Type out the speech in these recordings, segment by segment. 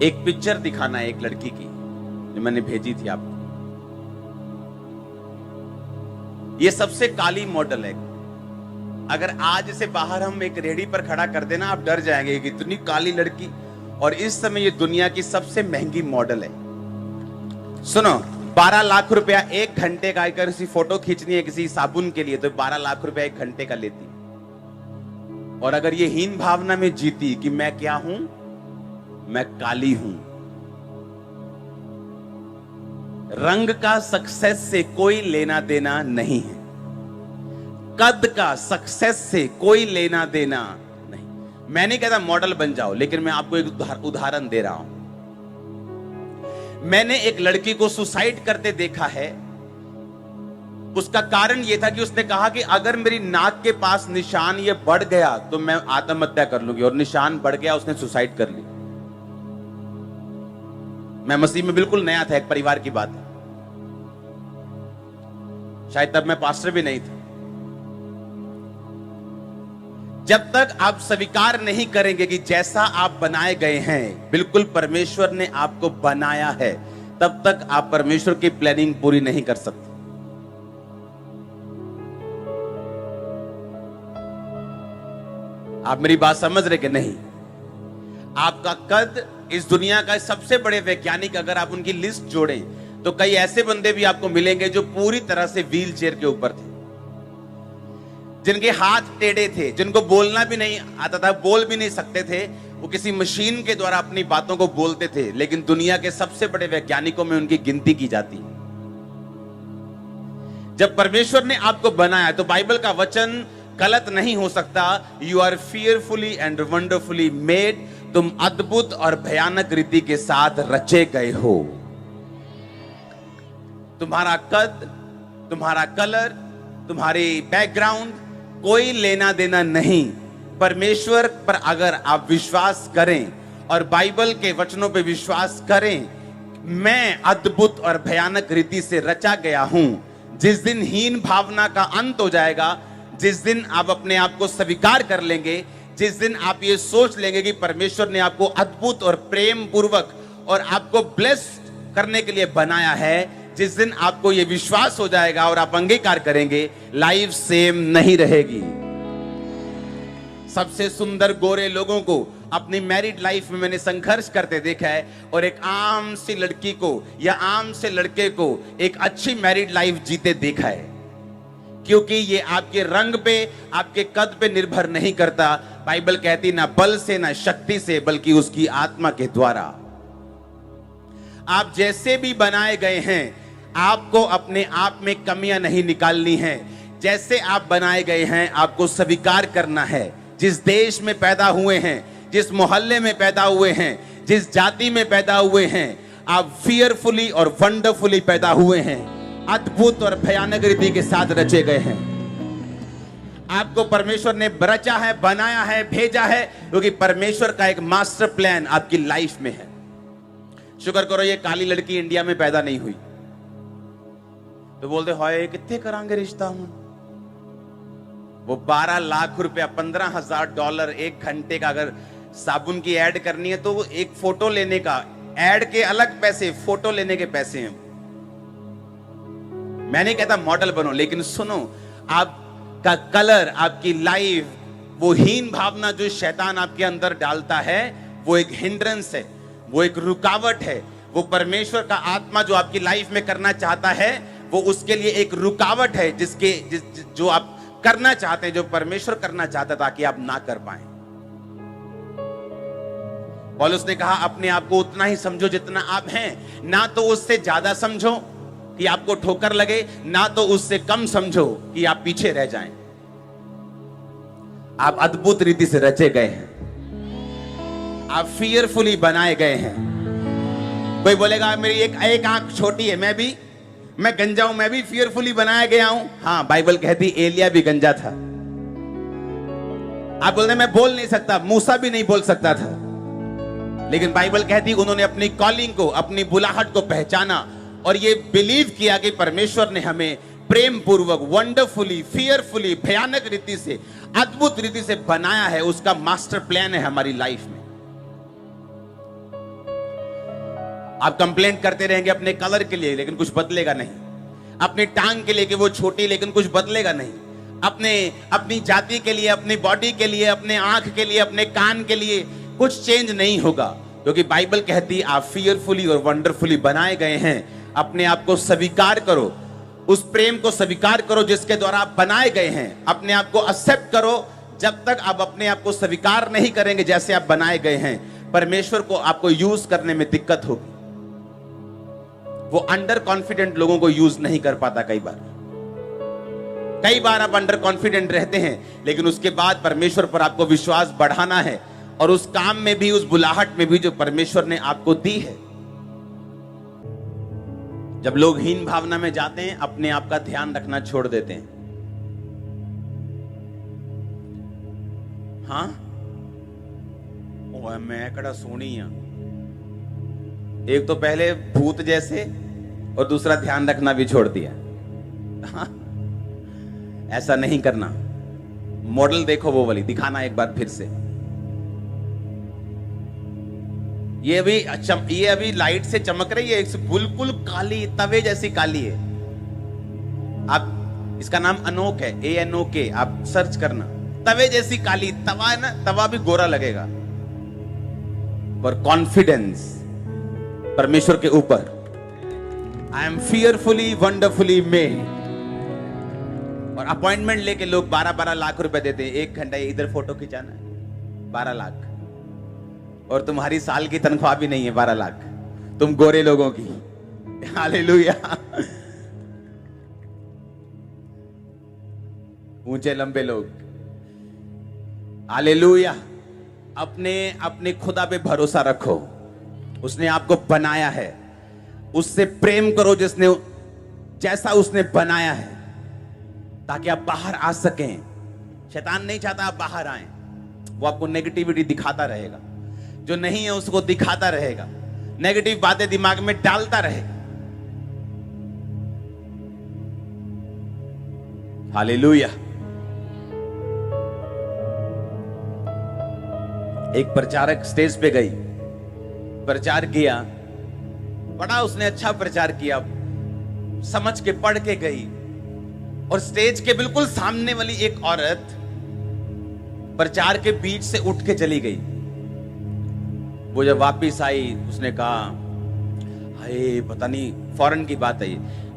एक पिक्चर दिखाना है एक लड़की की जो मैंने भेजी थी आपको। ये सबसे काली मॉडल है। अगर आज इसे बाहर हम एक रेडी पर खड़ा कर देना आप डर जाएंगे कि इतनी काली लड़की। और इस समय ये दुनिया की सबसे महंगी मॉडल है। सुनो, 12 लाख रुपया एक घंटे का। अगर किसी फोटो खींचनी है किसी साबुन के लिए तो 12 लाख रुपया एक घंटे का लेती। और अगर ये हीन भावना में जीती कि मैं क्या हूं, मैं काली हूं। रंग का सक्सेस से कोई लेना देना नहीं है। कद का सक्सेस से कोई लेना देना नहीं। मैं नहीं कहता मॉडल बन जाओ, लेकिन मैं आपको एक उदाहरण दे रहा हूं। मैंने एक लड़की को सुसाइड करते देखा है। उसका कारण यह था कि उसने कहा कि अगर मेरी नाक के पास निशान ये बढ़ गया तो मैं आत्महत्या कर लूंगी। और निशान बढ़ गया, उसने सुसाइड कर ली। मैं मसीह में बिल्कुल नया था, एक परिवार की बात है। शायद तब मैं पास्टर भी नहीं था। जब तक आप स्वीकार नहीं करेंगे कि जैसा आप बनाए गए हैं बिल्कुल परमेश्वर ने आपको बनाया है, तब तक आप परमेश्वर की प्लानिंग पूरी नहीं कर सकते। आप मेरी बात समझ रहे कि नहीं? आपका कद, इस दुनिया का सबसे बड़े वैज्ञानिक अगर आप उनकी लिस्ट जोड़ें तो कई ऐसे बंदे भी आपको मिलेंगे जो पूरी तरह से व्हील चेयर के ऊपर थे, जिनके हाथ टेढ़े थे, जिनको बोलना भी नहीं आता था, बोल भी नहीं सकते थे। वो किसी मशीन के द्वारा अपनी बातों को बोलते थे, लेकिन दुनिया के सबसे बड़े वैज्ञानिकों में उनकी गिनती की जाती है। जब परमेश्वर ने आपको बनाया तो बाइबल का वचन गलत नहीं हो सकता। You are fearfully and wonderfully made. तुम अद्भुत और भयानक रीति के साथ रचे गए हो। तुम्हारा कद, तुम्हारा कलर, तुम्हारी बैकग्राउंड कोई लेना देना नहीं। परमेश्वर पर अगर आप विश्वास करें और बाइबल के वचनों पे विश्वास करें, मैं अद्भुत और भयानक रीति से रचा गया हूं। जिस दिन हीन भावना का अंत हो जाएगा, जिस दिन आप अपने आप को स्वीकार कर लेंगे, जिस दिन आप ये सोच लेंगे कि परमेश्वर ने आपको अद्भुत और प्रेम पूर्वक और आपको ब्लेस करने के लिए बनाया है, जिस दिन आपको ये विश्वास हो जाएगा और आप अंगीकार करेंगे, लाइफ सेम नहीं रहेगी। सबसे सुंदर गोरे लोगों को अपनी मैरिड लाइफ में मैंने संघर्ष करते देखा है, और एक आम सी लड़की को या आम से लड़के को एक अच्छी मैरिड लाइफ जीते देखा है। क्योंकि ये आपके रंग पे, आपके कद पे निर्भर नहीं करता। बाइबल कहती ना बल से ना शक्ति से, बल्कि उसकी आत्मा के द्वारा। आप जैसे भी बनाए गए हैं, आपको अपने आप में कमियां नहीं निकालनी है। जैसे आप बनाए गए हैं आपको स्वीकार करना है। जिस देश में पैदा हुए हैं, जिस मोहल्ले में पैदा हुए हैं, जिस जाति में पैदा हुए हैं, आप फियरफुली और वंडरफुली पैदा हुए हैं। अद्भुत और भयानक रीति के साथ रचे गए हैं। आपको परमेश्वर ने रचा है, बनाया है, भेजा है, क्योंकि परमेश्वर का एक मास्टर प्लान आपकी लाइफ में है। शुक्र करो ये काली लड़की इंडिया में पैदा नहीं हुई। तो बोलते हाय कितने करांगे रिश्ता हूं। वो 12 लाख रुपया, $15,000 एक घंटे का। अगर साबुन की ऐड करनी है तो एक फोटो लेने का, ऐड के अलग पैसे, फोटो लेने के पैसे हैं। मैं नहीं कहता मॉडल बनो, लेकिन सुनो, आपका कलर, आपकी लाइफ, वो हीन भावना जो शैतान आपके अंदर डालता है, वो एक हिंड्रेंस है, वो एक रुकावट है। वो परमेश्वर का आत्मा जो आपकी लाइफ में करना चाहता है, वो उसके लिए एक रुकावट है, जो आप करना चाहते हैं, जो परमेश्वर करना चाहता, ताकि आप ना कर पाए। पौलुस ने कहा अपने आप को उतना ही समझो जितना आप हैं, ना तो उससे ज्यादा समझो कि आपको ठोकर लगे, ना तो उससे कम समझो कि आप पीछे रह जाएं। आप अद्भुत रीति से रचे गए हैं। आप फियरफुली बनाए गए हैं। कोई बोलेगा मेरी एक आंख छोटी है, मैं गंजा हूं, मैं भी फियरफुली बनाया गया हूं। हाँ, बाइबल कहती एलिया भी गंजा था। आप बोलते मैं बोल नहीं सकता, मूसा भी नहीं बोल सकता था, लेकिन बाइबल कहती उन्होंने अपनी कॉलिंग को, अपनी बुलाहट को पहचाना और ये बिलीव किया कि परमेश्वर ने हमें प्रेम पूर्वक, वंडरफुली, फियरफुली, भयानक रीति से, अद्भुत रीति से बनाया है। उसका मास्टर प्लान है हमारी लाइफ में। आप कंप्लेंट करते रहेंगे अपने कलर के लिए, लेकिन कुछ बदलेगा नहीं। अपनी टांग के लिए कि वो छोटी, लेकिन कुछ बदलेगा नहीं। अपनी जाति के लिए, अपनी बॉडी के लिए, अपने आंख के लिए, अपने कान के लिए कुछ चेंज नहीं होगा, क्योंकि बाइबल कहती है आप फियरफुली और वंडरफुली बनाए गए हैं। अपने आप को स्वीकार करो, उस प्रेम को स्वीकार करो जिसके द्वारा आप बनाए गए हैं। अपने आप को एक्सेप्ट करो। जब तक आप अपने आप को स्वीकार नहीं करेंगे जैसे आप बनाए गए हैं, परमेश्वर को आपको यूज करने में दिक्कत होगी। वो अंडर कॉन्फिडेंट लोगों को यूज नहीं कर पाता। कई बार आप अंडर कॉन्फिडेंट रहते हैं, लेकिन उसके बाद परमेश्वर पर आपको विश्वास बढ़ाना है, और उस काम में भी, उस बुलाहट में भी जो परमेश्वर ने आपको दी है। जब लोग हीन भावना में जाते हैं, अपने आप का ध्यान रखना छोड़ देते हैं। हाँ, मैं कड़ा सोनी है। एक तो पहले भूत जैसे, और दूसरा ध्यान रखना भी छोड़ दिया। हाँ, ऐसा नहीं करना। मॉडल देखो, वो वाली दिखाना एक बार फिर से। ये अभी लाइट से चमक रही है, बिल्कुल काली, तवे जैसी काली है। आप, इसका नाम अनोक है, ANOK, आप सर्च करना। तवे जैसी काली, तवा है ना, तवा भी गोरा लगेगा। पर कॉन्फिडेंस परमेश्वर के ऊपर, I am fearfully wonderfully made. और अपॉइंटमेंट लेके लोग 12-12 लाख रुपए देते हैं। 1 घंटा इधर फोटो खिंचाना है, 12 लाख। और तुम्हारी साल की तनख्वाह भी नहीं है 12 लाख, तुम गोरे लोगों की। हालेलुया। ऊंचे लंबे लोग, हालेलुया। अपने खुदा पे भरोसा रखो। उसने आपको बनाया है, उससे प्रेम करो जैसा उसने बनाया है, ताकि आप बाहर आ सकें। शैतान नहीं चाहता आप बाहर आए। वो आपको नेगेटिविटी दिखाता रहेगा, जो नहीं है उसको दिखाता रहेगा, नेगेटिव बातें दिमाग में डालता रहेगा। हालेलुया। एक प्रचारक स्टेज पे गई, प्रचार किया, बड़ा उसने अच्छा प्रचार किया, समझ के पढ़ के गई, और स्टेज के बिल्कुल सामने वाली एक औरत प्रचार के बीच से उठ के चली गई। वो जब वापिस आई, उसने कहा, हाय, पता नहीं, फौरन की बात है,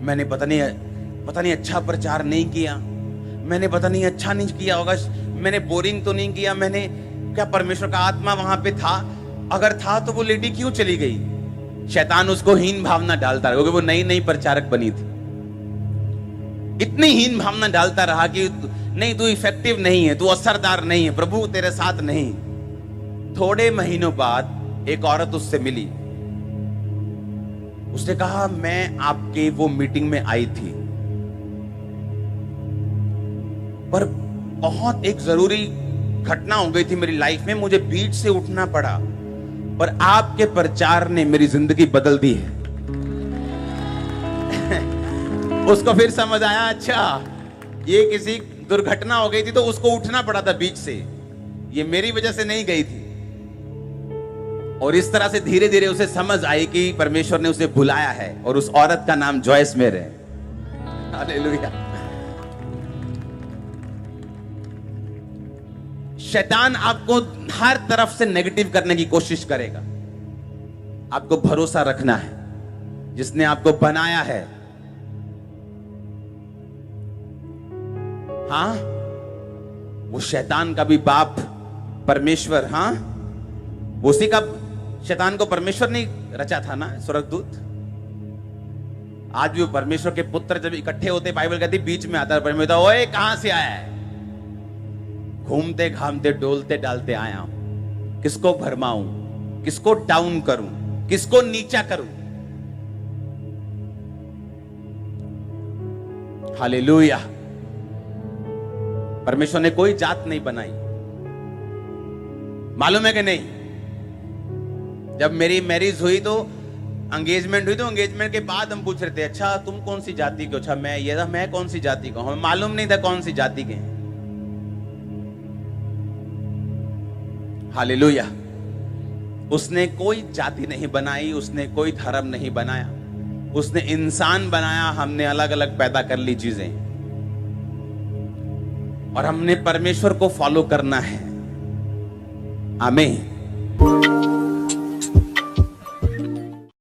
मैंने पता नहीं अच्छा प्रचार नहीं किया, मैंने पता नहीं अच्छा नहीं किया होगा, मैंने बोरिंग तो नहीं किया, मैंने क्या परमेश्वर का आत्मा वहां पे था? अगर था तो वो लेडी क्यों चली गई? शैतान उसको हीन भावना डालता रहा, क्योंकि वो नई प्रचारक बनी थी। इतनी हीन भावना डालता रहा कि नहीं, तू इफेक्टिव नहीं है, तू असरदार नहीं है, प्रभु तेरे साथ नहीं। थोड़े महीनों बाद एक औरत उससे मिली। उसने कहा, मैं आपके वो मीटिंग में आई थी, पर बहुत एक जरूरी घटना हो गई थी मेरी लाइफ में, मुझे बीच से उठना पड़ा, पर आपके प्रचार ने मेरी जिंदगी बदल दी है। उसको फिर समझ आया, अच्छा ये किसी दुर्घटना हो गई थी तो उसको उठना पड़ा था बीच से, ये मेरी वजह से नहीं गई थी। और इस तरह से धीरे धीरे उसे समझ आई कि परमेश्वर ने उसे बुलाया है, और उस औरत का नाम जॉयस मेयर है। हालेलुया। शैतान आपको हर तरफ से नेगेटिव करने की कोशिश करेगा। आपको भरोसा रखना है जिसने आपको बनाया है। हाँ, वो शैतान का भी बाप परमेश्वर, हाँ, उसी का, शैतान को परमेश्वर ने रचा था ना, स्वर्गदूत। आज भी वो परमेश्वर के पुत्र जब इकट्ठे होते, बाइबल कहती बीच में आता है परमेश्वर, ओए कहां से आया है? घूमते घामते डोलते डालते आया हूं, किसको भरमाऊं, किसको डाउन करूं, किसको नीचा करूं। हालेलुया। परमेश्वर ने कोई जात नहीं बनाई, मालूम है कि नहीं? जब मेरी मैरिज हुई तो एंगेजमेंट हुई, तो एंगेजमेंट के बाद हम पूछ रहे थे, अच्छा तुम कौन सी जाति के? अच्छा मैं ये था, मैं कौन सी जाति का? हमें मालूम नहीं था कौन सी जाति के हैं। हालेलुया। उसने कोई जाति नहीं बनाई, उसने कोई धर्म नहीं बनाया, उसने इंसान बनाया। हमने अलग अलग पैदा कर ली चीजें और हमने परमेश्वर को फॉलो करना है। आमीन।